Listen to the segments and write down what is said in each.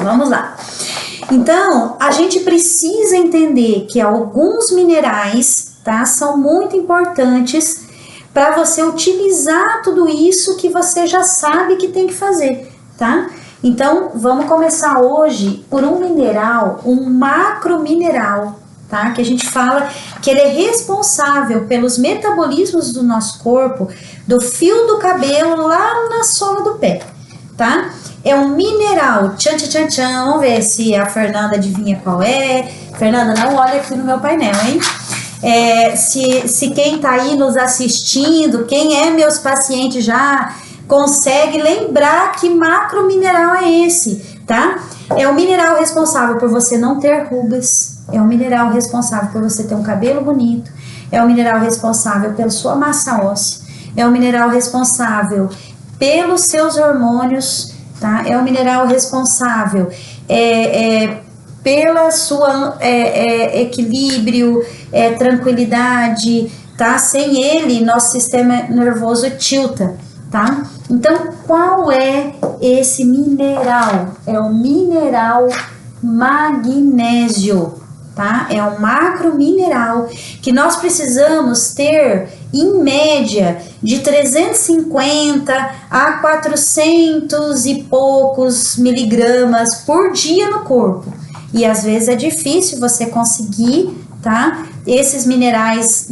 vamos lá. Então, a gente precisa entender que alguns minerais, tá, são muito importantes para você utilizar tudo isso que você já sabe que tem que fazer, tá? Então, vamos começar hoje por um mineral, um macromineral, tá? Que a gente fala que ele é responsável pelos metabolismos do nosso corpo, do fio do cabelo lá na sola do pé, tá? É um mineral, tchan, tchan, tchan, vamos ver se a Fernanda adivinha qual é. Fernanda, não olha aqui no meu painel, hein? Se quem tá aí nos assistindo, quem é meus pacientes já consegue lembrar que macromineral é esse, tá? É o mineral responsável por você não ter rugas, é o mineral responsável por você ter um cabelo bonito, é o mineral responsável pela sua massa óssea, é o mineral responsável pelos seus hormônios, tá? É o mineral responsável pela sua equilíbrio, tranquilidade, tá? Sem ele, nosso sistema nervoso tilta, tá? Então, qual é esse mineral? É o mineral magnésio, tá? É um macromineral que nós precisamos ter, em média, de 350 a 400 e poucos miligramas por dia no corpo. E às vezes é difícil você conseguir, tá? Esses minerais,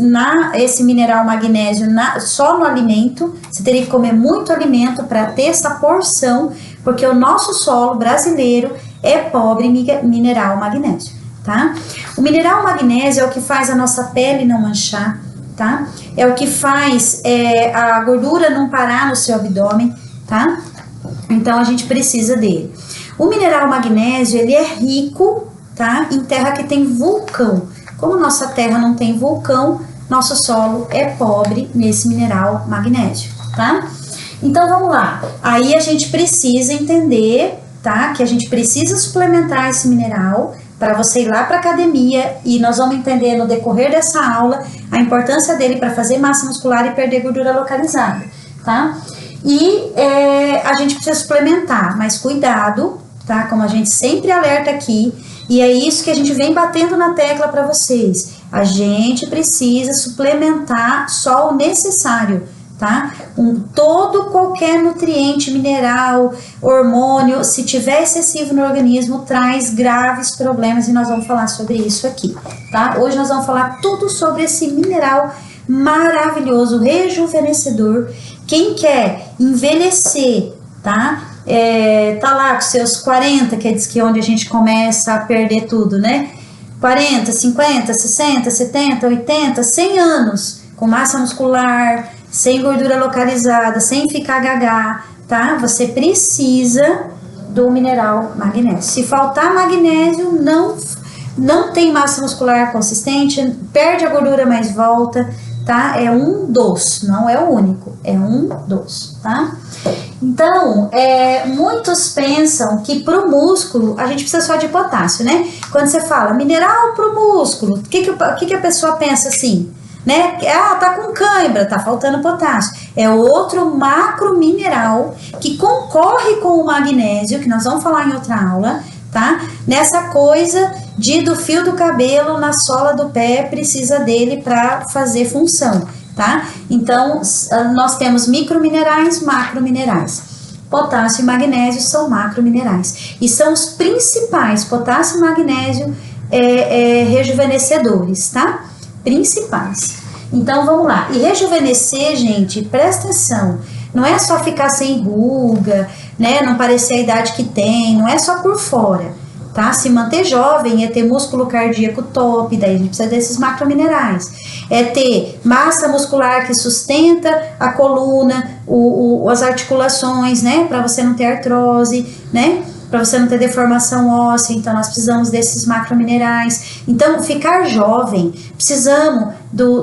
esse mineral magnésio só no alimento. Você teria que comer muito alimento para ter essa porção, porque o nosso solo brasileiro é pobre em mineral magnésio, tá? O mineral magnésio é o que faz a nossa pele não manchar, tá? É o que faz a gordura não parar no seu abdômen, tá? Então a gente precisa dele. O mineral magnésio, ele é rico, tá? Em terra que tem vulcão. Como nossa terra não tem vulcão, nosso solo é pobre nesse mineral magnésio, tá? Então vamos lá. Aí a gente precisa entender, tá? Que a gente precisa suplementar esse mineral para você ir lá para academia, e nós vamos entender no decorrer dessa aula a importância dele para fazer massa muscular e perder gordura localizada, tá? E a gente precisa suplementar, mas cuidado, tá? Como a gente sempre alerta aqui, e é isso que a gente vem batendo na tecla para vocês. A gente precisa suplementar só o necessário, tá? Qualquer nutriente, mineral, hormônio, se tiver excessivo no organismo, traz graves problemas, e nós vamos falar sobre isso aqui, tá? Hoje nós vamos falar tudo sobre esse mineral maravilhoso, rejuvenescedor. Quem quer envelhecer, tá? Tá lá com seus 40, que diz que é onde a gente começa a perder tudo, né? 40, 50, 60, 70, 80, 100 anos, com massa muscular, sem gordura localizada, sem ficar gaga, tá? Você precisa do mineral magnésio. Se faltar magnésio, não tem massa muscular consistente, perde a gordura, mas volta, tá? É um dos, não é o único, é um dos, tá? Então, muitos pensam que pro músculo a gente precisa só de potássio, né? Quando você fala mineral pro músculo, o que a pessoa pensa assim? Né? Tá com cãibra, tá faltando potássio. É outro macromineral que concorre com o magnésio, que nós vamos falar em outra aula, tá? Nessa coisa do fio do cabelo na sola do pé, precisa dele para fazer função, tá? Então, nós temos microminerais, macrominerais. Potássio e magnésio são macrominerais. E são os principais, potássio e magnésio, rejuvenescedores, tá? Principais. Então vamos lá. E rejuvenescer, gente, presta atenção, não é só ficar sem ruga, né? Não parecer a idade que tem, não é só por fora, tá? Se manter jovem é ter músculo cardíaco top, daí a gente precisa desses macrominerais. É ter massa muscular que sustenta a coluna, as articulações, né? Para você não ter artrose, né? Para você não ter deformação óssea, então nós precisamos desses macrominerais. Então, ficar jovem, precisamos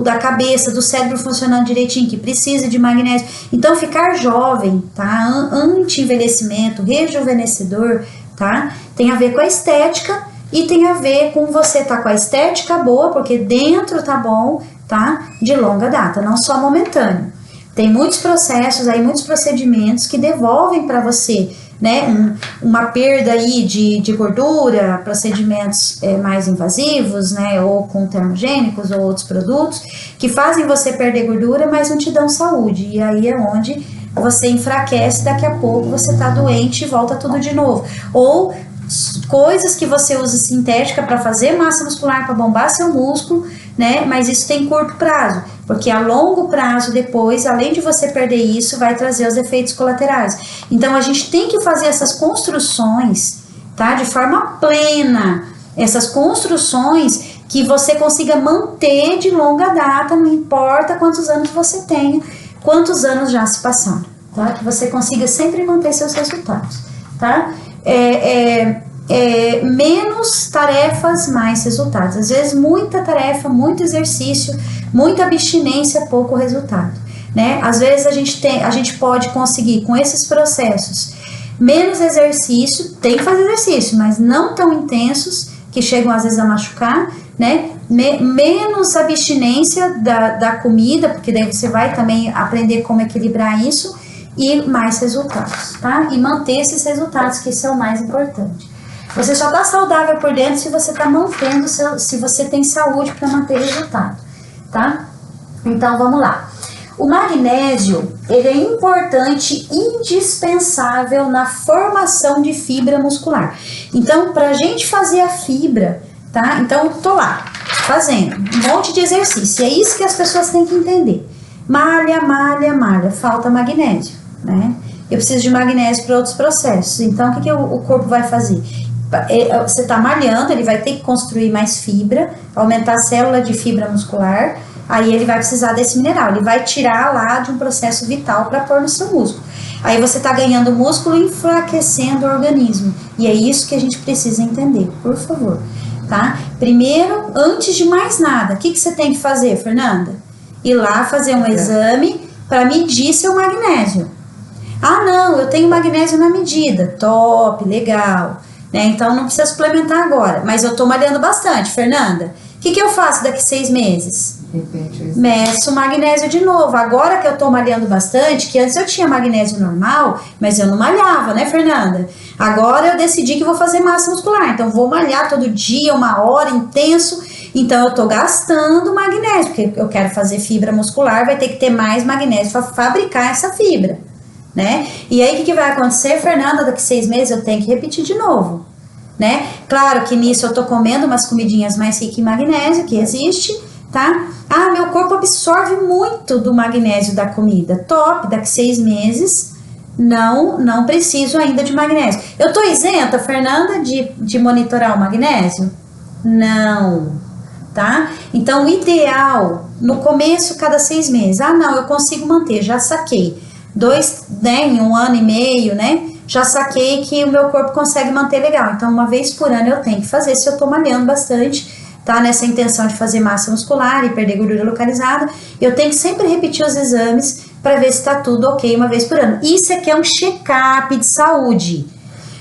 da cabeça, do cérebro funcionando direitinho, que precisa de magnésio. Então, ficar jovem, tá? Anti-envelhecimento, rejuvenescedor, tá? Tem a ver com a estética e tem a ver com você tá com a estética boa, porque dentro tá bom, tá? De longa data, não só momentâneo. Tem muitos processos aí, muitos procedimentos que devolvem para você né, uma perda aí de gordura, procedimentos mais invasivos, né, ou com termogênicos ou outros produtos, que fazem você perder gordura, mas não te dão saúde, e aí é onde você enfraquece, daqui a pouco você tá doente e volta tudo de novo. Ou coisas que você usa sintética para fazer massa muscular, para bombar seu músculo, né? Mas isso tem curto prazo, porque a longo prazo depois, além de você perder isso, vai trazer os efeitos colaterais. Então a gente tem que fazer essas construções, tá? De forma plena, essas construções que você consiga manter de longa data, não importa quantos anos você tenha, quantos anos já se passaram, tá? Que você consiga sempre manter seus resultados, tá? Menos tarefas, mais resultados. Às vezes muita tarefa, muito exercício, muita abstinência, pouco resultado, né? Às vezes a gente pode conseguir com esses processos menos exercício, tem que fazer exercício, mas não tão intensos que chegam às vezes a machucar, né? Menos abstinência da comida, porque daí você vai também aprender como equilibrar isso, e mais resultados, tá? E manter esses resultados, que isso é o mais importante. Você só tá saudável por dentro se você tá mantendo, se você tem saúde para manter resultado, tá? Então vamos lá. O magnésio, ele é importante, indispensável na formação de fibra muscular. Então, pra gente fazer a fibra, tá? Então, eu tô lá, fazendo um monte de exercício. E é isso que as pessoas têm que entender. Malha, malha, malha, falta magnésio, né? Eu preciso de magnésio para outros processos. Então, o que o corpo vai fazer? Você está malhando, ele vai ter que construir mais fibra, aumentar a célula de fibra muscular, aí ele vai precisar desse mineral, ele vai tirar lá de um processo vital para pôr no seu músculo. Aí você está ganhando músculo e enfraquecendo o organismo, e é isso que a gente precisa entender, por favor, tá? Primeiro, antes de mais nada, o que você tem que fazer, Fernanda? Ir lá fazer um exame para medir seu magnésio. Ah, não, eu tenho magnésio na medida, top, legal. Então não precisa suplementar agora, mas eu tô malhando bastante, Fernanda. O que eu faço daqui 6 meses? Meço magnésio de novo. Agora que eu tô malhando bastante, que antes eu tinha magnésio normal, mas eu não malhava, né, Fernanda? Agora eu decidi que vou fazer massa muscular, então vou malhar todo dia, 1 hora, intenso. Então eu tô gastando magnésio, porque eu quero fazer fibra muscular, vai ter que ter mais magnésio para fabricar essa fibra, né? E aí o que vai acontecer, Fernanda? Daqui 6 meses eu tenho que repetir de novo, né? Claro que nisso eu tô comendo umas comidinhas mais ricas em magnésio, que existe, tá? Ah, meu corpo absorve muito do magnésio da comida, top, daqui 6 meses não preciso ainda de magnésio. Eu tô isenta, Fernanda, de monitorar o magnésio? Não, tá? Então o ideal, no começo, cada 6 meses, não, eu consigo manter, já saquei. 2, né, em 1 ano e meio, né, já saquei que o meu corpo consegue manter legal. Então, 1 vez por ano eu tenho que fazer, se eu tô malhando bastante, tá, nessa intenção de fazer massa muscular e perder gordura localizada, eu tenho que sempre repetir os exames para ver se tá tudo ok 1 vez por ano. Isso aqui é um check-up de saúde.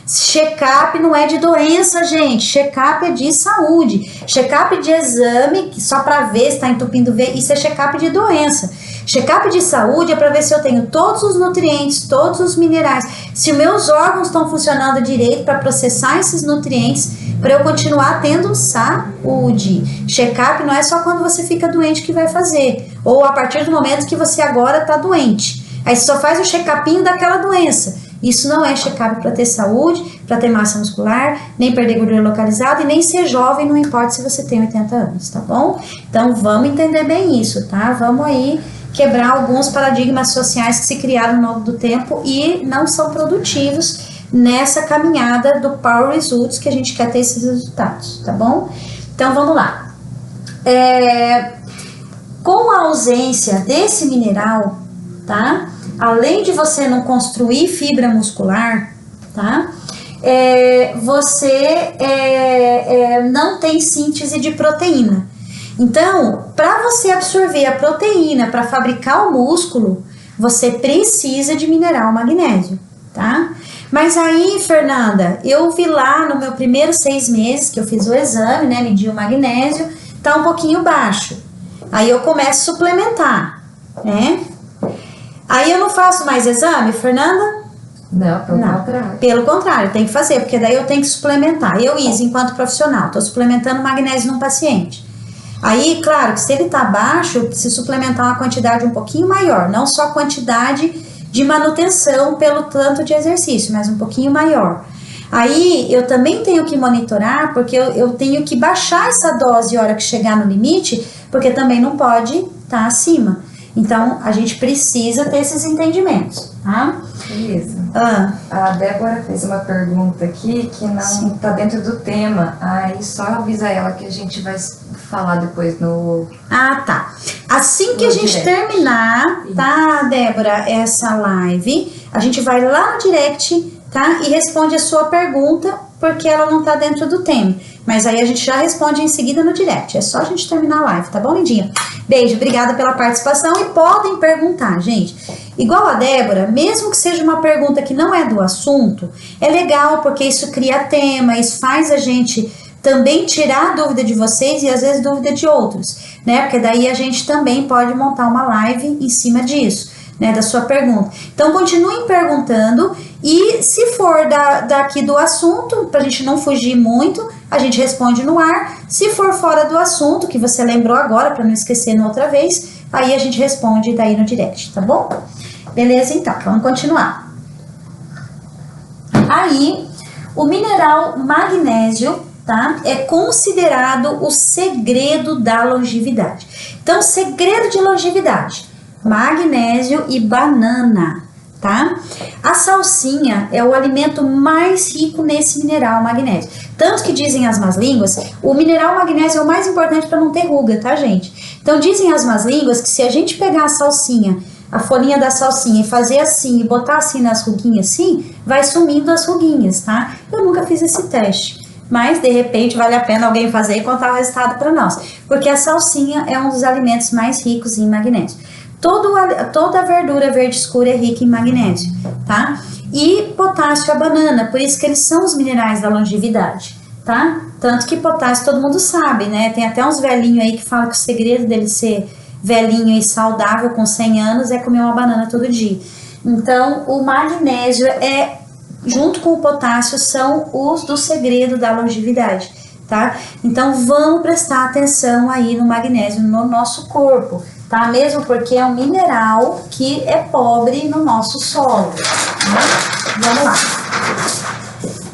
Check-up não é de doença, gente. Check-up é de saúde. Check-up de exame, só para ver se tá entupindo veia, isso é check-up de doença. Check-up de saúde é para ver se eu tenho todos os nutrientes, todos os minerais, se meus órgãos estão funcionando direito para processar esses nutrientes, para eu continuar tendo saúde. Check-up não é só quando você fica doente que vai fazer, ou a partir do momento que você agora está doente. Aí você só faz o check-upinho daquela doença. Isso não é check-up para ter saúde, para ter massa muscular, nem perder gordura localizada e nem ser jovem, não importa se você tem 80 anos, tá bom? Então vamos entender bem isso, tá? Vamos aí quebrar alguns paradigmas sociais que se criaram ao longo do tempo e não são produtivos nessa caminhada do Power Results que a gente quer ter esses resultados, tá bom? Então vamos lá. Com a ausência desse mineral, tá? Além de você não construir fibra muscular, tá? Você não tem síntese de proteína. Então, para você absorver a proteína para fabricar o músculo, você precisa de mineral magnésio, tá? Mas aí, Fernanda, eu vi lá no meu primeiro 6 meses que eu fiz o exame, né? Medi o magnésio, tá um pouquinho baixo. Aí eu começo a suplementar, né? Aí eu não faço mais exame, Fernanda? Não, pelo contrário. Pelo contrário, tem que fazer, porque daí eu tenho que suplementar. Eu, Isa, enquanto profissional, estou suplementando magnésio num paciente. Aí, claro, que se ele está baixo, eu preciso suplementar uma quantidade um pouquinho maior, não só quantidade de manutenção pelo tanto de exercício, mas um pouquinho maior. Aí, eu também tenho que monitorar, porque eu tenho que baixar essa dose a hora que chegar no limite, porque também não pode estar acima. Então, a gente precisa ter esses entendimentos, tá? Beleza. A Débora fez uma pergunta aqui que não está dentro do tema. Aí só avisa ela que a gente vai falar depois no... Tá. Assim que a gente terminar, tá, Débora, essa live, a gente vai lá no direct, tá? E responde a sua pergunta, porque ela não tá dentro do tema. Mas aí a gente já responde em seguida no direct. É só a gente terminar a live, tá bom, lindinha? Beijo, obrigada pela participação e podem perguntar, gente. Igual a Débora, mesmo que seja uma pergunta que não é do assunto, é legal porque isso cria tema, isso faz a gente também tirar a dúvida de vocês e às vezes dúvida de outros, né? Porque daí a gente também pode montar uma live em cima disso, né? Da sua pergunta. Então continuem perguntando e se for daqui do assunto, pra gente não fugir muito, a gente responde no ar. Se for fora do assunto, que você lembrou agora, para não esquecer na outra vez, aí a gente responde daí no direct, tá bom? Beleza, então, vamos continuar. Aí, o mineral magnésio, tá? É considerado o segredo da longevidade. Então, segredo de longevidade, magnésio e banana, tá? A salsinha é o alimento mais rico nesse mineral magnésio. Tanto que dizem as más línguas, o mineral magnésio é o mais importante para não ter ruga, tá, gente? Então, dizem as más línguas que se a gente pegar a salsinha, a folhinha da salsinha e fazer assim, e botar assim nas ruguinhas assim, vai sumindo as ruguinhas, tá? Eu nunca fiz esse teste, mas de repente vale a pena alguém fazer e contar o resultado para nós, porque a salsinha é um dos alimentos mais ricos em magnésio. Toda a verdura verde escura é rica em magnésio, tá? E potássio a banana, por isso que eles são os minerais da longevidade, tá? Tanto que potássio todo mundo sabe, né? Tem até uns velhinhos aí que falam que o segredo dele ser velhinho e saudável com 100 anos é comer uma banana todo dia. Então, o magnésio junto com o potássio, são os do segredo da longevidade, tá? Então, vamos prestar atenção aí no magnésio no nosso corpo, tá? Mesmo porque é um mineral que é pobre no nosso solo, tá? Vamos lá.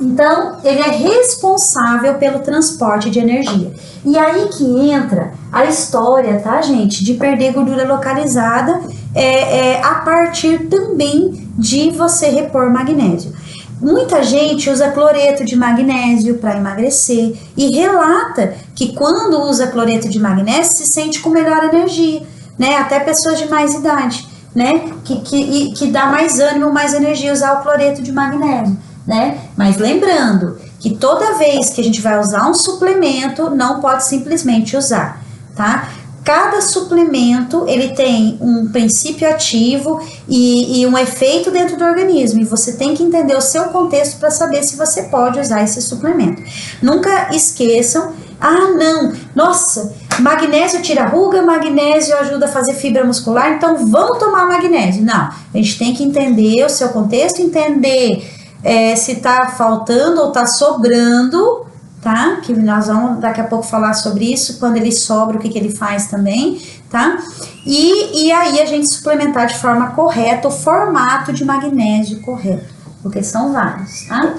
Então, ele é responsável pelo transporte de energia. E aí que entra a história, tá, gente? De perder gordura localizada a partir também de você repor magnésio. Muita gente usa cloreto de magnésio para emagrecer e relata que quando usa cloreto de magnésio se sente com melhor energia, né? Até pessoas de mais idade, né? Que dá mais ânimo, mais energia usar o cloreto de magnésio, né? Mas lembrando que toda vez que a gente vai usar um suplemento, não pode simplesmente usar, tá? Cada suplemento, ele tem um princípio ativo e um efeito dentro do organismo, e você tem que entender o seu contexto para saber se você pode usar esse suplemento. Nunca esqueçam, não, nossa, magnésio tira ruga, magnésio ajuda a fazer fibra muscular, então vamos tomar magnésio. Não, a gente tem que entender o seu contexto, entender se tá faltando ou tá sobrando, tá? Que nós vamos daqui a pouco falar sobre isso, quando ele sobra, o que ele faz também, tá? E aí a gente suplementar de forma correta o formato de magnésio correto, porque são vários, tá?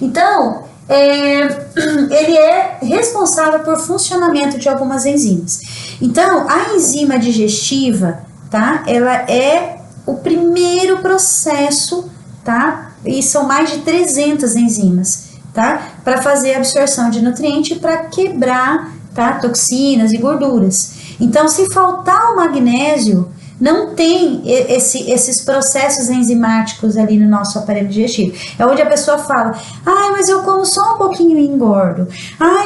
Então, ele é responsável por funcionamento de algumas enzimas. Então, a enzima digestiva, tá? Ela é o primeiro processo, tá? E são mais de 300 enzimas, tá? Para fazer a absorção de nutriente para quebrar, tá? Toxinas e gorduras. Então, se faltar o magnésio, não tem esses processos enzimáticos ali no nosso aparelho digestivo. É onde a pessoa fala, mas eu como só um pouquinho e engordo.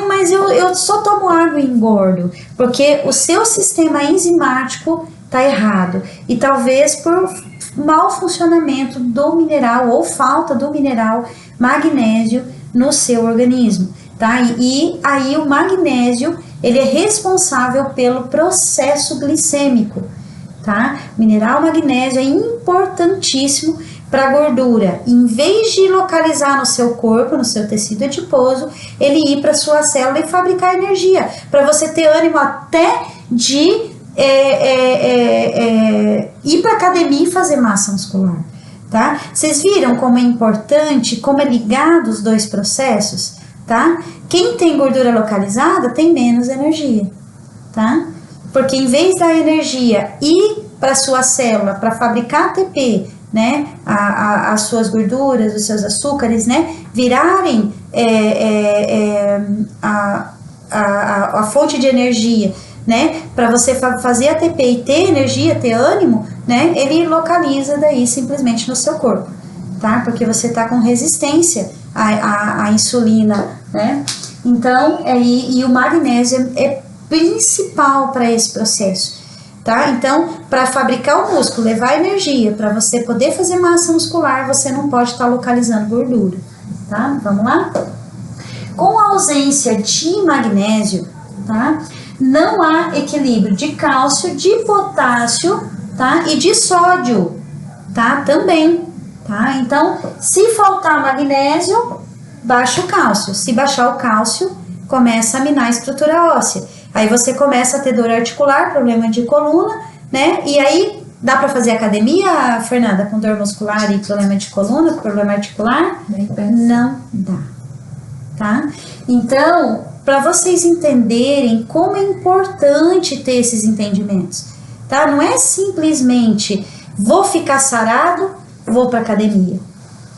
Mas eu só tomo água e engordo. Porque o seu sistema enzimático tá errado. E talvez por mau funcionamento do mineral ou falta do mineral magnésio no seu organismo, tá? E aí o magnésio, ele é responsável pelo processo glicêmico, tá? O mineral magnésio é importantíssimo para a gordura, em vez de localizar no seu corpo, no seu tecido adiposo, ele ir para sua célula e fabricar energia, para você ter ânimo até de ir para academia e fazer massa muscular, tá? Vocês viram como é importante, como é ligado os dois processos, tá? Quem tem gordura localizada tem menos energia, tá? Porque em vez da energia ir para sua célula para fabricar ATP, né, as suas gorduras, os seus açúcares, né, virarem a fonte de energia, né, para você fazer ATP e ter energia, ter ânimo, né, ele localiza daí simplesmente no seu corpo, tá? Porque você está com resistência à insulina, né? Então, e o magnésio é principal para esse processo, tá? Então, para fabricar o músculo, levar energia, para você poder fazer massa muscular, você não pode estar localizando gordura, tá? Vamos lá? Com a ausência de magnésio, tá? Não há equilíbrio de cálcio, de potássio, tá? E de sódio, tá? Também, tá? Então, se faltar magnésio, baixa o cálcio. Se baixar o cálcio, começa a minar a estrutura óssea. Aí você começa a ter dor articular, problema de coluna, né? E aí, dá para fazer academia, Fernanda, com dor muscular e problema de coluna, problema articular? Não dá, tá? Então, para vocês entenderem como é importante ter esses entendimentos, tá? Não é simplesmente vou ficar sarado, vou para academia,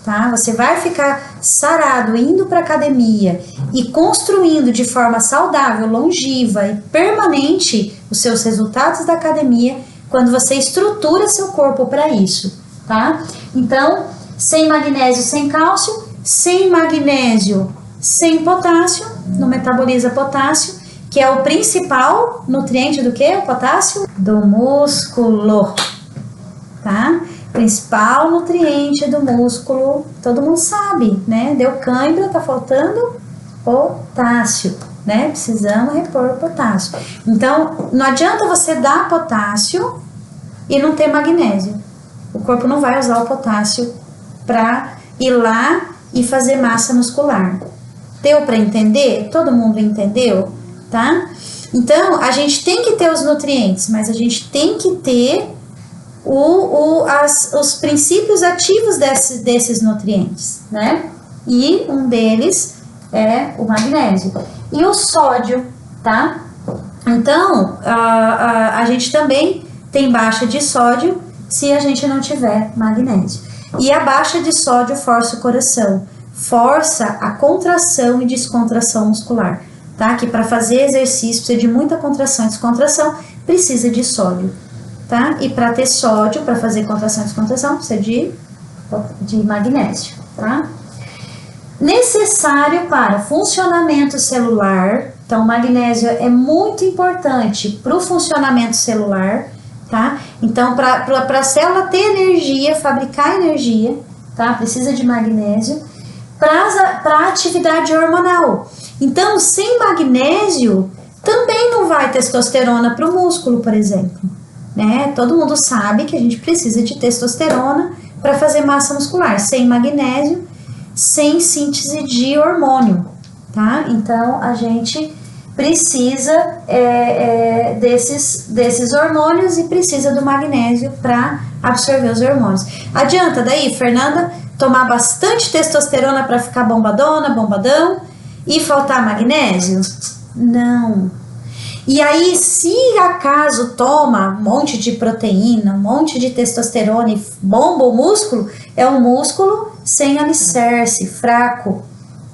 tá? Você vai ficar sarado indo para academia e construindo de forma saudável, longeva e permanente os seus resultados da academia quando você estrutura seu corpo para isso, tá? Então, sem magnésio, sem cálcio, sem magnésio, sem potássio, não metaboliza potássio, que é o principal nutriente do que? O potássio? Do músculo, tá? Principal nutriente do músculo, todo mundo sabe, né? Deu cãibra, tá faltando potássio, né? Precisamos repor o potássio. Então, não adianta você dar potássio e não ter magnésio. O corpo não vai usar o potássio para ir lá e fazer massa muscular. Deu para entender? Todo mundo entendeu? Tá? Então, a gente tem que ter os nutrientes, mas a gente tem que ter os princípios ativos desses nutrientes, né? E um deles é o magnésio. E o sódio, tá? Então, a gente também tem baixa de sódio se a gente não tiver magnésio. E a baixa de sódio força o coração, força a contração e descontração muscular, tá? Que para fazer exercício precisa de muita contração e descontração, precisa de sódio, tá? E para ter sódio, para fazer contração e descontração, precisa de magnésio, tá? Necessário para funcionamento celular, então o magnésio é muito importante para o funcionamento celular, tá? Então, para a célula ter energia, fabricar energia, tá? Precisa de magnésio. Para a atividade hormonal. Então, sem magnésio, também não vai testosterona para o músculo, por exemplo, né? Todo mundo sabe que a gente precisa de testosterona para fazer massa muscular. Sem magnésio, sem síntese de hormônio, tá? Então, a gente precisa desses hormônios e precisa do magnésio para absorver os hormônios. Adianta daí, Fernanda, tomar bastante testosterona para ficar bombadona, bombadão e faltar magnésio? Não. E aí, se acaso toma um monte de proteína, um monte de testosterona e bomba o músculo, é um músculo sem alicerce, fraco,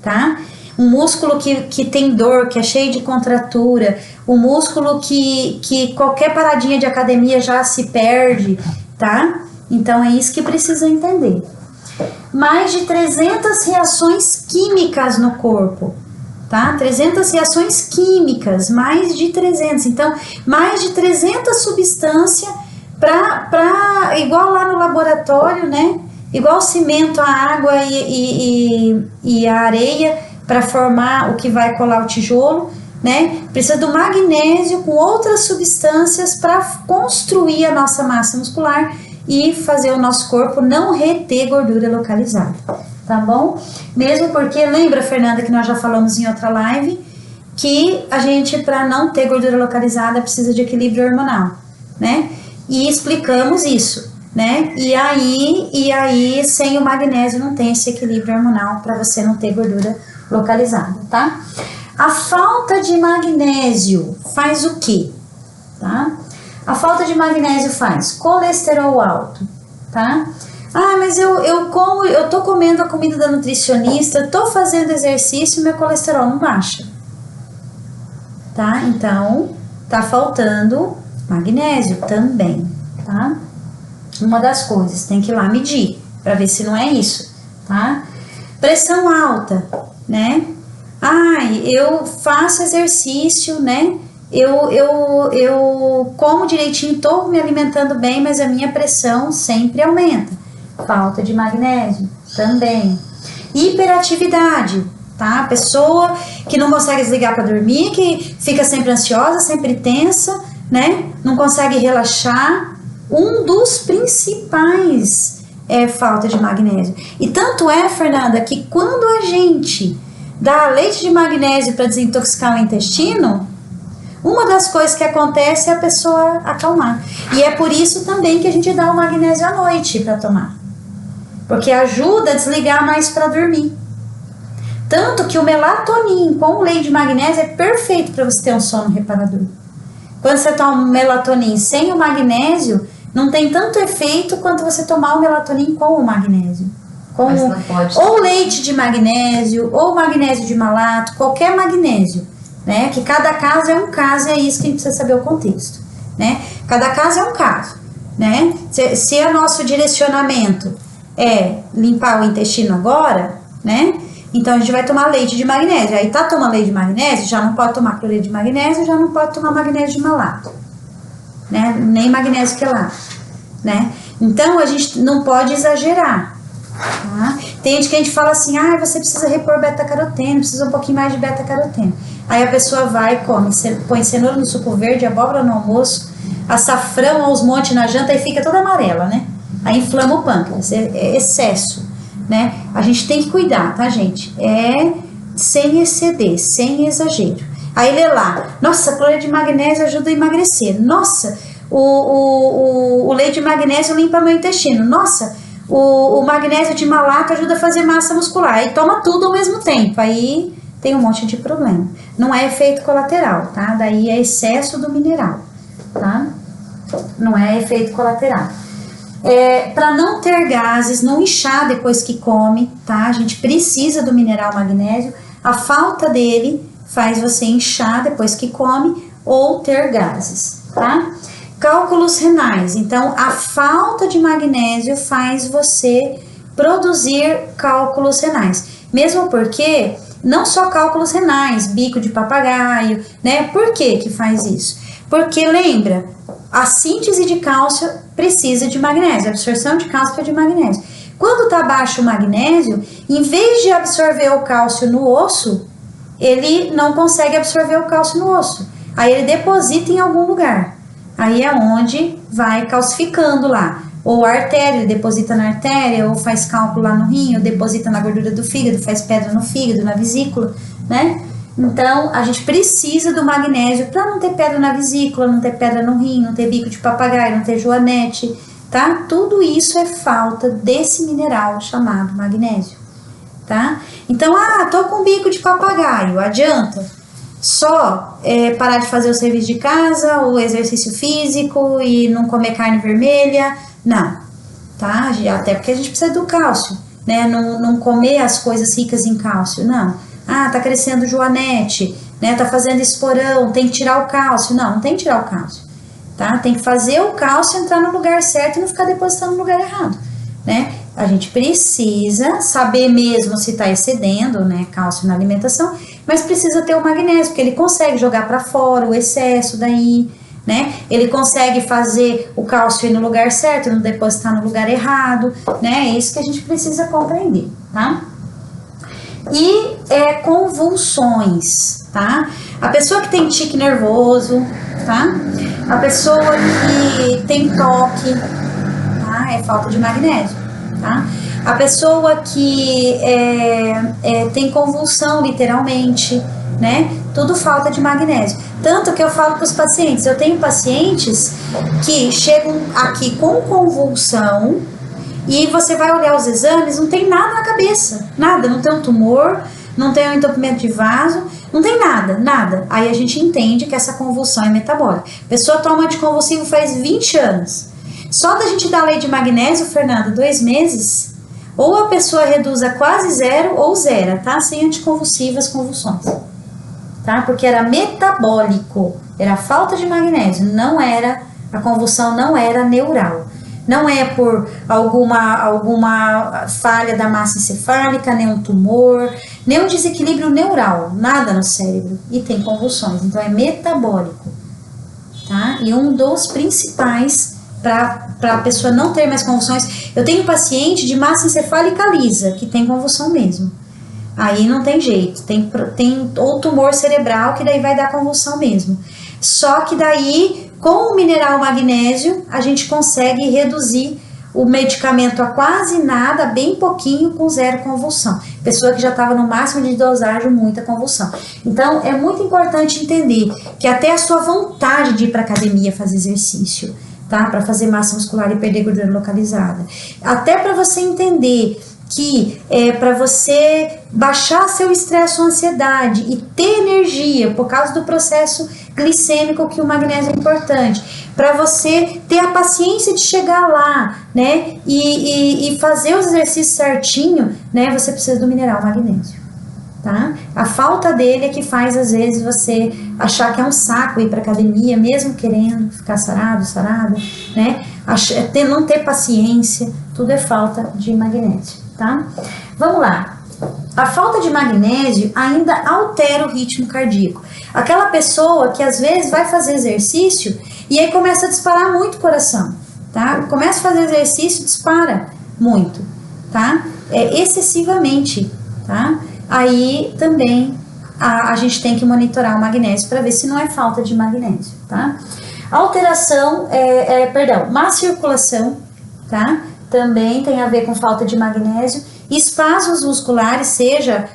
tá? Um músculo que tem dor, que é cheio de contratura, um músculo que qualquer paradinha de academia já se perde, tá? Então é isso que precisa entender. Mais de 300 reações químicas no corpo, tá? 300 reações químicas, mais de 300. Então, mais de 300 substâncias igual lá no laboratório, né? Igual o cimento, a água e a areia para formar o que vai colar o tijolo, né? Precisa do magnésio com outras substâncias para construir a nossa massa muscular e fazer o nosso corpo não reter gordura localizada, tá bom? Mesmo porque, lembra, Fernanda, que nós já falamos em outra live, que a gente, para não ter gordura localizada, precisa de equilíbrio hormonal, né? E explicamos isso, né? E aí, sem o magnésio não tem esse equilíbrio hormonal para você não ter gordura localizada, tá? A falta de magnésio faz o quê? Tá? A falta de magnésio faz colesterol alto, tá? Ah, mas eu tô comendo a comida da nutricionista, eu tô fazendo exercício e meu colesterol não baixa, tá? Então, tá faltando magnésio também, tá? Uma das coisas, tem que ir lá medir para ver se não é isso, tá? Pressão alta, né? Ai, eu faço exercício, né? Eu como direitinho, tô me alimentando bem, mas a minha pressão sempre aumenta. Falta de magnésio também. Hiperatividade, tá? Pessoa que não consegue desligar para dormir, que fica sempre ansiosa, sempre tensa, né? Não consegue relaxar. Um dos principais é falta de magnésio. E tanto é, Fernanda, que quando a gente dá leite de magnésio para desintoxicar o intestino, uma das coisas que acontece é a pessoa acalmar. E é por isso também que a gente dá o magnésio à noite para tomar. Porque ajuda a desligar mais para dormir. Tanto que o melatonin com o leite de magnésio é perfeito para você ter um sono reparador. Quando você toma melatonin sem o magnésio, não tem tanto efeito quanto você tomar o melatonin com o magnésio. Mas não pode. Ou leite de magnésio, ou magnésio de malato, qualquer magnésio, né? Que cada caso é um caso, e é isso que a gente precisa saber o contexto, né? Cada caso é um caso, né? Se o nosso direcionamento é limpar o intestino agora, né? Então a gente vai tomar leite de magnésio. Aí tá tomando leite de magnésio, já não pode tomar cloreto de magnésio, já não pode tomar magnésio de malato, né? Nem magnésio quelato, né? Então a gente não pode exagerar. Tá? Tem gente que a gente fala assim, ah, você precisa repor beta-caroteno, precisa um pouquinho mais de beta-caroteno. Aí a pessoa vai e come, põe cenoura no suco verde, abóbora no almoço, açafrão aos montes na janta e fica toda amarela, né? Aí inflama o pâncreas, é excesso, né? A gente tem que cuidar, tá, gente? É sem exceder, sem exagero. Aí lê lá, nossa, cloreto de magnésio ajuda a emagrecer. Nossa, o leite de magnésio limpa meu intestino. Nossa, o magnésio de malato ajuda a fazer massa muscular. Aí toma tudo ao mesmo tempo, aí tem um monte de problema. Não é efeito colateral, tá? Daí é excesso do mineral, tá? Não é efeito colateral. Para não ter gases, não inchar depois que come, tá? A gente precisa do mineral magnésio. A falta dele faz você inchar depois que come ou ter gases, tá? Cálculos renais. Então, a falta de magnésio faz você produzir cálculos renais. Mesmo porque, não só cálculos renais, bico de papagaio, né? Por que que faz isso? Porque, lembra, a síntese de cálcio precisa de magnésio, a absorção de cálcio é de magnésio. Quando está baixo o magnésio, em vez de absorver o cálcio no osso, ele não consegue absorver o cálcio no osso. Aí ele deposita em algum lugar. Aí é onde vai calcificando lá. Ou a artéria, ele deposita na artéria, ou faz cálculo lá no rim, ou deposita na gordura do fígado, faz pedra no fígado, na vesícula, né? Então, a gente precisa do magnésio para não ter pedra na vesícula, não ter pedra no rim, não ter bico de papagaio, não ter joanete, tá? Tudo isso é falta desse mineral chamado magnésio, tá? Então, tô com bico de papagaio, adianta só parar de fazer o serviço de casa, o exercício físico e não comer carne vermelha? Não, tá? Até porque a gente precisa do cálcio, né? Não comer as coisas ricas em cálcio, não. Tá crescendo joanete, né? Tá fazendo esporão, tem que tirar o cálcio. Não tem que tirar o cálcio, tá? Tem que fazer o cálcio entrar no lugar certo e não ficar depositando no lugar errado, né? A gente precisa saber mesmo se tá excedendo, né, cálcio na alimentação, mas precisa ter o magnésio, porque ele consegue jogar para fora o excesso daí, né? Ele consegue fazer o cálcio ir no lugar certo, não depositar no lugar errado, né? É isso que a gente precisa compreender, tá? E convulsões, tá? A pessoa que tem tique nervoso, tá? A pessoa que tem toque, tá? é falta de magnésio, tá? A pessoa que tem convulsão, literalmente, né? Tudo falta de magnésio. Tanto que eu falo para os pacientes, eu tenho pacientes que chegam aqui com convulsão e você vai olhar os exames, não tem nada na cabeça, nada, não tem um tumor, não tem um entupimento de vaso, não tem nada. Aí a gente entende que essa convulsão é metabólica. A pessoa toma anticonvulsivo faz 20 anos. Só da gente dar lei de magnésio, Fernanda, 2 meses, ou a pessoa reduz a quase zero ou zera, tá? Sem anticonvulsivas, convulsões. Tá? Porque era metabólico, era falta de magnésio, não era, a convulsão não era neural. Não é por alguma falha da massa encefálica, nem um tumor, nem um desequilíbrio neural, nada no cérebro. E tem convulsões, então é metabólico. Tá? E um dos principais para a pessoa não ter mais convulsões, eu tenho paciente de massa encefálica lisa, que tem convulsão mesmo. Aí não tem jeito, tem ou tumor cerebral, que daí vai dar convulsão mesmo. Só que daí, com o mineral magnésio, a gente consegue reduzir o medicamento a quase nada, bem pouquinho, com zero convulsão. Pessoa que já estava no máximo de dosagem, muita convulsão. Então, é muito importante entender que até a sua vontade de ir para academia fazer exercício, tá? Para fazer massa muscular e perder gordura localizada. Até para você entender que para você baixar seu estresse, sua ansiedade e ter energia por causa do processo glicêmico, que o magnésio é importante, para você ter a paciência de chegar lá, né, e fazer os exercícios certinho, né, você precisa do mineral magnésio, tá? A falta dele é que faz às vezes você achar que é um saco ir para academia, mesmo querendo ficar sarada, né, não ter paciência, tudo é falta de magnésio, tá? Vamos lá. A falta de magnésio ainda altera o ritmo cardíaco. Aquela pessoa que às vezes vai fazer exercício e aí começa a disparar muito o coração, tá? Começa a fazer exercício, dispara muito, tá? Excessivamente, tá? Aí também a gente tem que monitorar o magnésio para ver se não é falta de magnésio, tá? Alteração, má circulação, tá? Também tem a ver com falta de magnésio. Espasmos musculares, seja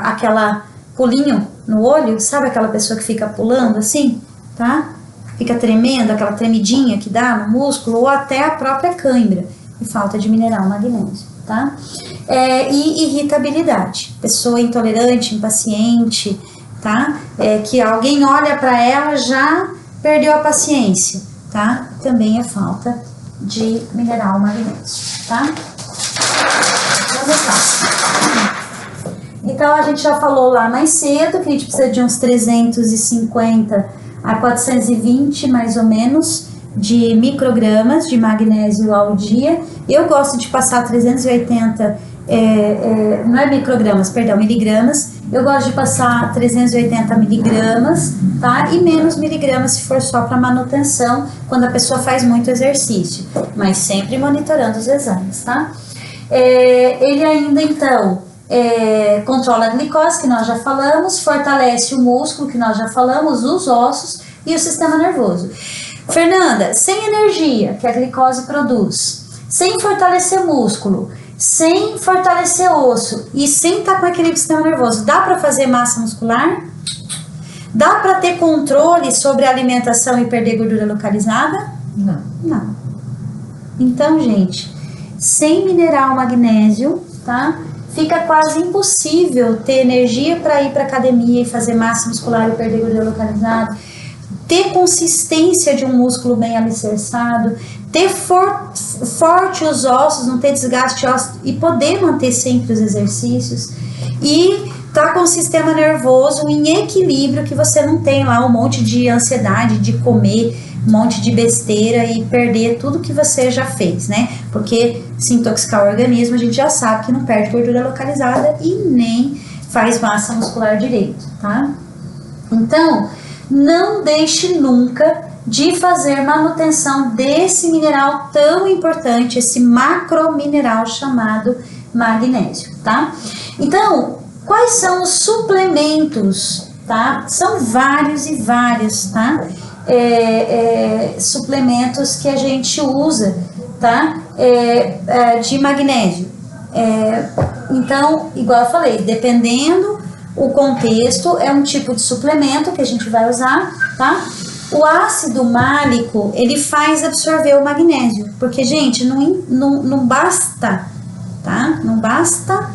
aquela pulinho no olho, sabe aquela pessoa que fica pulando assim, tá? Fica tremendo, aquela tremidinha que dá no músculo, ou até a própria cãibra, e falta de mineral magnésio, tá? E irritabilidade, pessoa intolerante, impaciente, tá? Que alguém olha para ela, já perdeu a paciência, tá? Também é falta de mineral magnésio, tá? Vamos lá. Então, a gente já falou lá mais cedo que a gente precisa de uns 350 a 420, mais ou menos, de microgramas de magnésio ao dia. Eu gosto de passar 380, não é microgramas, perdão, miligramas. Eu gosto de passar 380 miligramas, tá? E menos miligramas se for só para manutenção, quando a pessoa faz muito exercício, mas sempre monitorando os exames, tá? Ele ainda, então, controla a glicose, que nós já falamos, fortalece o músculo, que nós já falamos, os ossos e o sistema nervoso. Fernanda, sem energia que a glicose produz, sem fortalecer músculo, sem fortalecer osso e sem estar com equilíbrio do sistema nervoso, dá para fazer massa muscular? Dá para ter controle sobre a alimentação e perder gordura localizada? Não. Então, gente, sem mineral magnésio, tá? Fica quase impossível ter energia para ir para academia e fazer massa muscular e perder gordura localizada, ter consistência de um músculo bem alicerçado, ter forte os ossos, não ter desgaste ósseo e poder manter sempre os exercícios e tá com o sistema nervoso em equilíbrio, que você não tem lá um monte de ansiedade de comer um monte de besteira e perder tudo que você já fez, né? Porque se intoxicar o organismo, a gente já sabe que não perde gordura localizada e nem faz massa muscular direito, tá? Então, não deixe nunca de fazer manutenção desse mineral tão importante, esse macromineral chamado magnésio, tá? Então, quais são os suplementos, tá? São vários e vários, tá? Suplementos que a gente usa tá? De magnésio. Então, igual eu falei, dependendo o contexto, é um tipo de suplemento que a gente vai usar, tá? O ácido málico, ele faz absorver o magnésio, porque, gente, não basta, tá? Não basta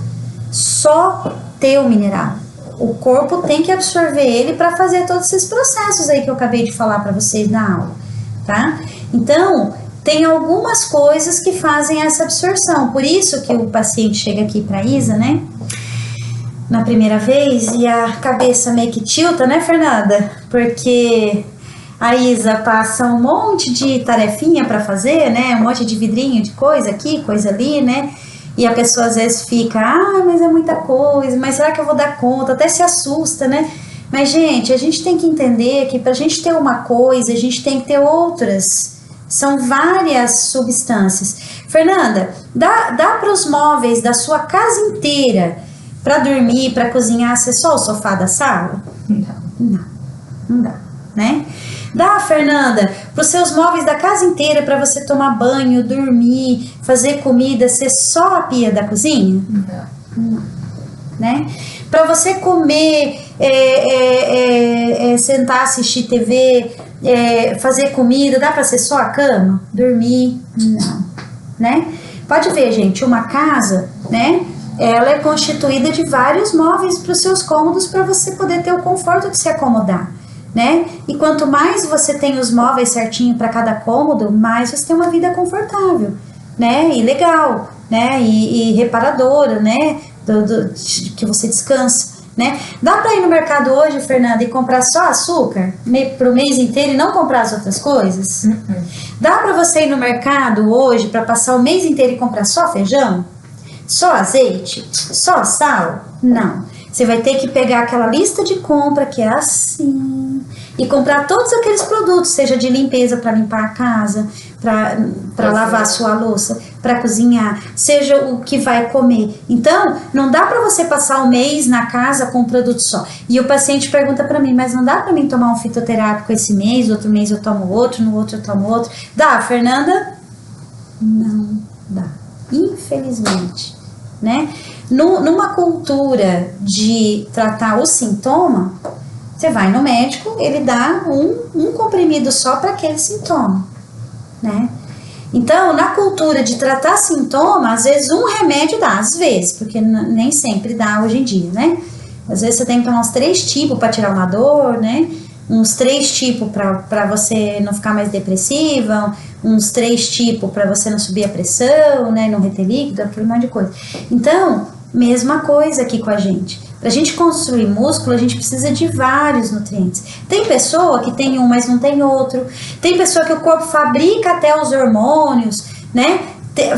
só ter o mineral. O corpo tem que absorver ele para fazer todos esses processos aí que eu acabei de falar para vocês na aula, tá? Então, tem algumas coisas que fazem essa absorção. Por isso que o paciente chega aqui para Isa, né? Na primeira vez e a cabeça meio que tilta, né, Fernanda? Porque a Isa passa um monte de tarefinha para fazer, né? Um monte de vidrinho de coisa aqui, coisa ali, né? E a pessoa às vezes fica, mas é muita coisa, mas será que eu vou dar conta? Até se assusta, né? Mas, gente, a gente tem que entender que pra gente ter uma coisa, a gente tem que ter outras. São várias substâncias. Fernanda, dá para os móveis da sua casa inteira para dormir, para cozinhar, ser só o sofá da sala? Não dá, né? Dá, Fernanda, para os seus móveis da casa inteira para você tomar banho, dormir, fazer comida, ser só a pia da cozinha? Não. Né? Para você comer, sentar, assistir TV, fazer comida, dá para ser só a cama? Dormir? Não, né? Pode ver, gente, uma casa, né? Ela é constituída de vários móveis para os seus cômodos para você poder ter o conforto de se acomodar, né? E quanto mais você tem os móveis certinho para cada cômodo, mais você tem uma vida confortável, né? E legal, né? E reparadora, né? Que você descansa, né? Dá para ir no mercado hoje, Fernanda, e comprar só açúcar pro mês inteiro e não comprar as outras coisas? Dá para você ir no mercado hoje para passar o mês inteiro e comprar só feijão? Só azeite? Só sal? Não. Você vai ter que pegar aquela lista de compra que é assim e comprar todos aqueles produtos, seja de limpeza para limpar a casa, para lavar a sua louça, para cozinhar, seja o que vai comer. Então, não dá para você passar um mês na casa com um produto só. E o paciente pergunta para mim, mas não dá para mim tomar um fitoterápico esse mês, outro mês eu tomo outro, no outro eu tomo outro. Dá, Fernanda? Não dá. Infelizmente, né? Numa cultura de tratar o sintoma, você vai no médico, ele dá um comprimido só para aquele sintoma, né? Então, na cultura de tratar sintoma, às vezes um remédio dá, às vezes, porque nem sempre dá hoje em dia, né? Às vezes você tem que tomar uns 3 tipos para tirar uma dor, né? Uns 3 tipos para você não ficar mais depressiva, uns 3 tipos para você não subir a pressão, né? Não reter líquido, aquele monte de coisa. Então, mesma coisa aqui com a gente. Pra gente construir músculo, a gente precisa de vários nutrientes. Tem pessoa que tem um, mas não tem outro. Tem pessoa que o corpo fabrica até os hormônios, né?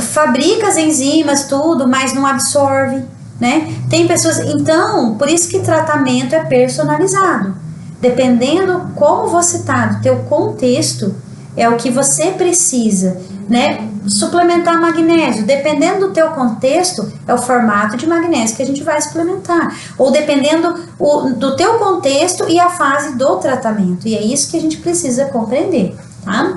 Fabrica as enzimas, tudo, mas não absorve, né? Tem pessoas... Então, por isso que tratamento é personalizado. Dependendo como você tá, do teu contexto, é o que você precisa, né? Suplementar magnésio, dependendo do teu contexto, é o formato de magnésio que a gente vai suplementar, ou dependendo do teu contexto e a fase do tratamento, e é isso que a gente precisa compreender, tá?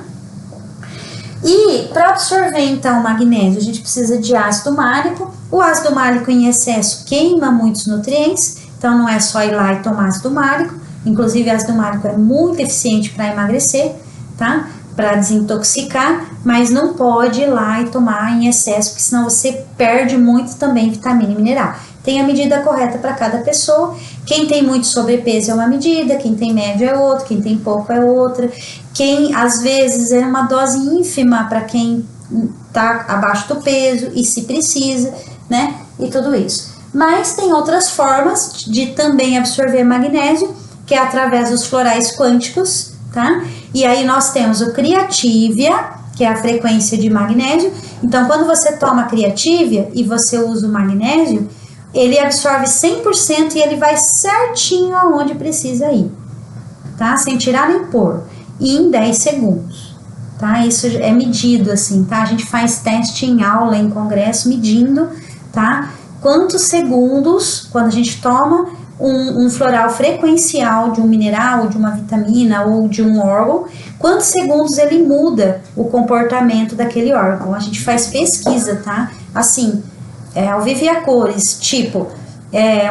E para absorver então o magnésio, a gente precisa de ácido málico. O ácido málico em excesso queima muitos nutrientes, então não é só ir lá e tomar ácido málico. Inclusive, ácido málico é muito eficiente para emagrecer, tá? Para desintoxicar, mas não pode ir lá e tomar em excesso, porque senão você perde muito também vitamina e mineral. Tem a medida correta para cada pessoa. Quem tem muito sobrepeso é uma medida, quem tem médio é outra, quem tem pouco é outra. Quem, às vezes, é uma dose ínfima para quem está abaixo do peso e se precisa, né? E tudo isso. Mas tem outras formas de também absorver magnésio, que é através dos florais quânticos, tá? E aí nós temos o Creativia, que é a frequência de magnésio. Então, quando você toma Creativia e você usa o magnésio, ele absorve 100% e ele vai certinho aonde precisa ir, tá? Sem tirar nem pôr, e em 10 segundos, tá? Isso é medido assim, tá? A gente faz teste em aula, em congresso, medindo, tá? Quantos segundos, quando a gente toma um floral frequencial de um mineral, de uma vitamina ou de um órgão, quantos segundos ele muda o comportamento daquele órgão. A gente faz pesquisa, tá? Assim, ao vivo e a cores, tipo,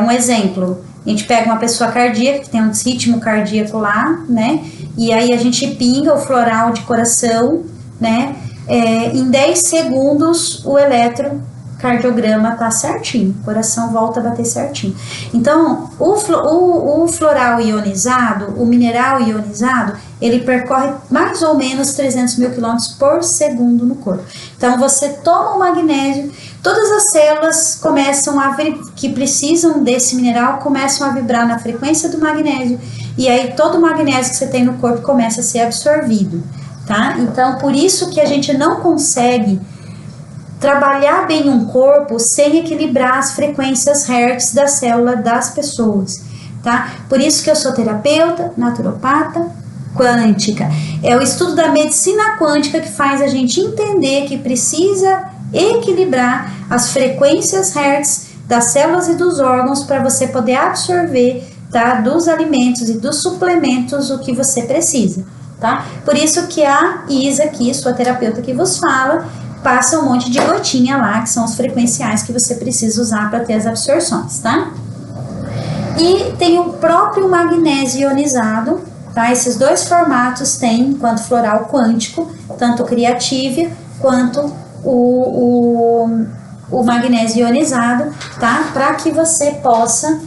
um exemplo, a gente pega uma pessoa cardíaca, que tem um ritmo cardíaco lá, né? E aí a gente pinga o floral de coração, né? Em 10 segundos o eletrocardiograma tá certinho, o coração volta a bater certinho. Então, o floral ionizado, o mineral ionizado, ele percorre mais ou menos 300 mil quilômetros por segundo no corpo. Então, você toma o magnésio, todas as células que precisam desse mineral começam a vibrar na frequência do magnésio, e aí todo o magnésio que você tem no corpo começa a ser absorvido, tá? Então, por isso que a gente não consegue trabalhar bem um corpo sem equilibrar as frequências Hertz da célula das pessoas, tá? Por isso que eu sou terapeuta, naturopata, quântica. É o estudo da medicina quântica que faz a gente entender que precisa equilibrar as frequências Hertz das células e dos órgãos para você poder absorver, tá, dos alimentos e dos suplementos o que você precisa, tá? Por isso que a Isa aqui, sua terapeuta que vos fala, passa um monte de gotinha lá, que são os frequenciais que você precisa usar para ter as absorções, tá? E tem o próprio magnésio ionizado, tá? Esses dois formatos tem, enquanto floral quântico, tanto o Creative quanto o magnésio ionizado, tá? Para que você possa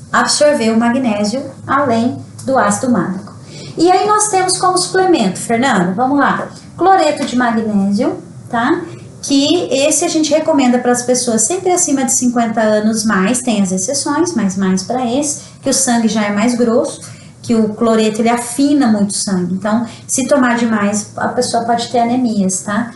absorver o magnésio além do ácido mágico. E aí nós temos como suplemento, Fernando, vamos lá, cloreto de magnésio, tá? Que esse a gente recomenda para as pessoas sempre acima de 50 anos mais, tem as exceções, mas mais para esse, que o sangue já é mais grosso, que o cloreto ele afina muito o sangue, então se tomar demais a pessoa pode ter anemias, tá?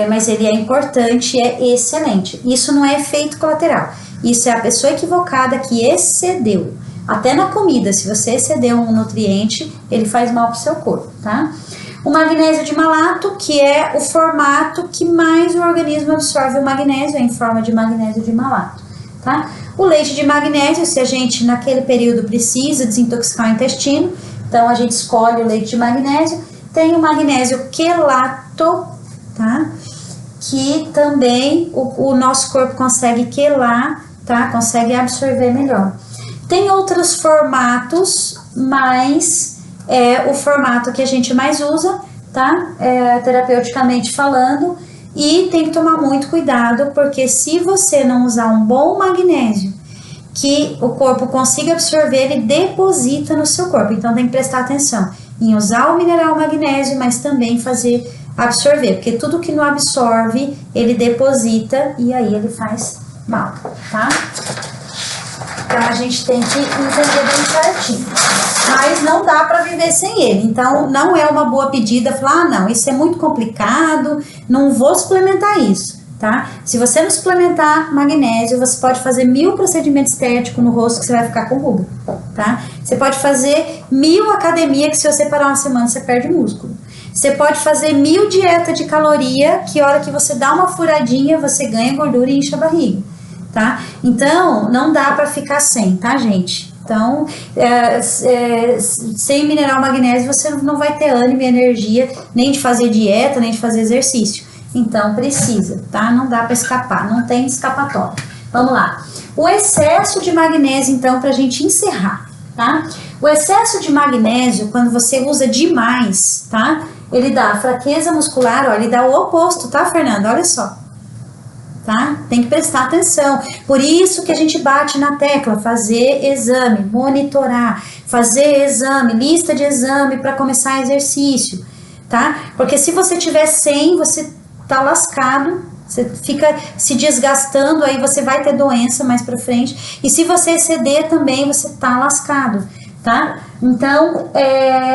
Mas ele é importante, é excelente. Isso não é efeito colateral, isso é a pessoa equivocada que excedeu. Até na comida, se você exceder um nutriente, ele faz mal para o seu corpo, tá? O magnésio de malato, que é o formato que mais o organismo absorve o magnésio, é em forma de magnésio de malato, tá? O leite de magnésio, se a gente naquele período precisa desintoxicar o intestino, então a gente escolhe o leite de magnésio. Tem o magnésio quelato, tá? Que também o nosso corpo consegue quelar, tá? Consegue absorver melhor. Tem outros formatos, mas o formato que a gente mais usa, tá? Terapeuticamente falando, e tem que tomar muito cuidado, porque se você não usar um bom magnésio, que o corpo consiga absorver, ele deposita no seu corpo. Então tem que prestar atenção em usar o mineral magnésio, mas também fazer absorver, porque tudo que não absorve, ele deposita e aí ele faz mal, tá? Então a gente tem que entender bem certinho. Mas não dá para viver sem ele. Então não é uma boa pedida falar, não, isso é muito complicado, não vou suplementar isso, tá? Se você não suplementar magnésio, você pode fazer 1000 procedimentos estéticos no rosto que você vai ficar com ruga, tá? Você pode fazer 1000 academia que se você parar uma semana você perde músculo. Você pode fazer 1000 dieta de caloria que a hora que você dá uma furadinha você ganha gordura e incha a barriga, tá? Então não dá para ficar sem, tá, gente? Então, sem mineral magnésio você não vai ter ânimo e energia nem de fazer dieta, nem de fazer exercício. Então, precisa, tá? Não dá para escapar, não tem escapatória. Vamos lá. O excesso de magnésio, então, pra gente encerrar, tá? O excesso de magnésio, quando você usa demais, tá? Ele dá fraqueza muscular, ó, ele dá o oposto, tá, Fernanda? Olha só. Tá? Tem que prestar atenção. Por isso que a gente bate na tecla, fazer exame, monitorar, fazer exame, lista de exame para começar exercício, tá? Porque se você tiver sem, você tá lascado, você fica se desgastando, aí você vai ter doença mais pra frente. E se você exceder também, você tá lascado, tá? Então,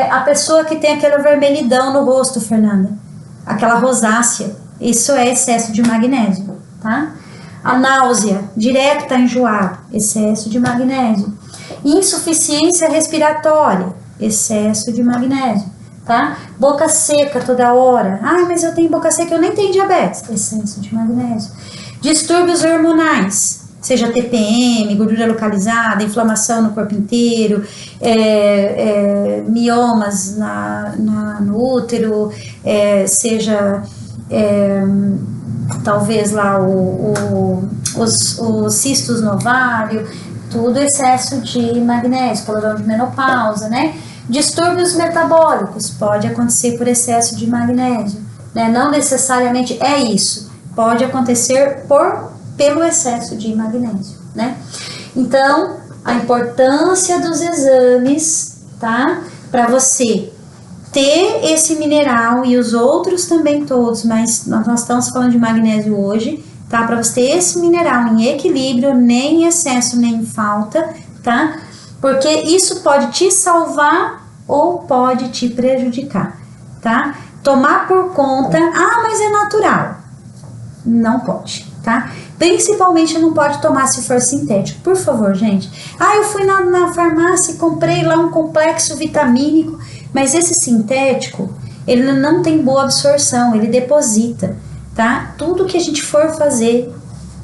a pessoa que tem aquela vermelhidão no rosto, Fernanda, aquela rosácea, isso é excesso de magnésio. Tá? A náusea, direto tá enjoado, excesso de magnésio. Insuficiência respiratória, excesso de magnésio, tá? Boca seca toda hora, mas eu tenho boca seca, eu nem tenho diabetes, excesso de magnésio. Distúrbios hormonais, seja TPM, gordura localizada, inflamação no corpo inteiro, miomas no útero, seja talvez lá os cistos no ovário, tudo excesso de magnésio, coloração de menopausa, né? Distúrbios metabólicos, pode acontecer por excesso de magnésio, né? Não necessariamente é isso, pode acontecer pelo excesso de magnésio, né? Então, a importância dos exames, tá? Para você ter esse mineral e os outros também todos, mas nós estamos falando de magnésio hoje, tá? Para você ter esse mineral em equilíbrio, nem em excesso, nem em falta, tá? Porque isso pode te salvar ou pode te prejudicar, tá? Tomar por conta, mas é natural. Não pode, tá? Principalmente não pode tomar se for sintético. Por favor, gente. Eu fui na farmácia e comprei lá um complexo vitamínico, mas esse sintético, ele não tem boa absorção, ele deposita, tá? Tudo que a gente for fazer,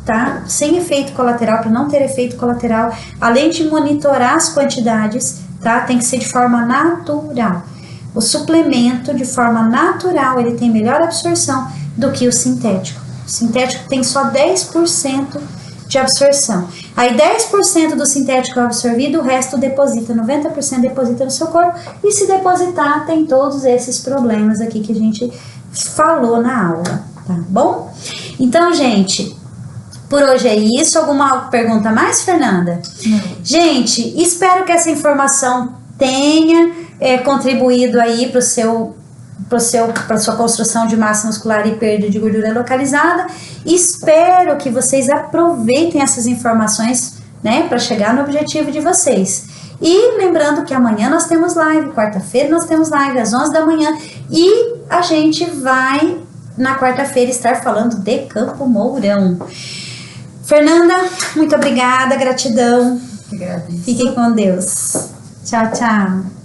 tá? Sem efeito colateral, para não ter efeito colateral, além de monitorar as quantidades, tá? Tem que ser de forma natural. O suplemento, de forma natural, ele tem melhor absorção do que o sintético. O sintético tem só 10% de absorção. Aí 10% do sintético é absorvido, o resto deposita, 90% deposita no seu corpo, e se depositar tem todos esses problemas aqui que a gente falou na aula, tá bom? Então, gente, por hoje é isso. Alguma pergunta mais, Fernanda? Não. Gente, espero que essa informação tenha contribuído aí para sua construção de massa muscular e perda de gordura localizada. Espero que vocês aproveitem essas informações, né, para chegar no objetivo de vocês. E lembrando que amanhã nós temos live, quarta-feira nós temos live às 11 da manhã, e a gente vai na quarta-feira estar falando de Campo Mourão. Fernanda, muito obrigada, gratidão. Que agradeço. Fiquem com Deus. Tchau, tchau.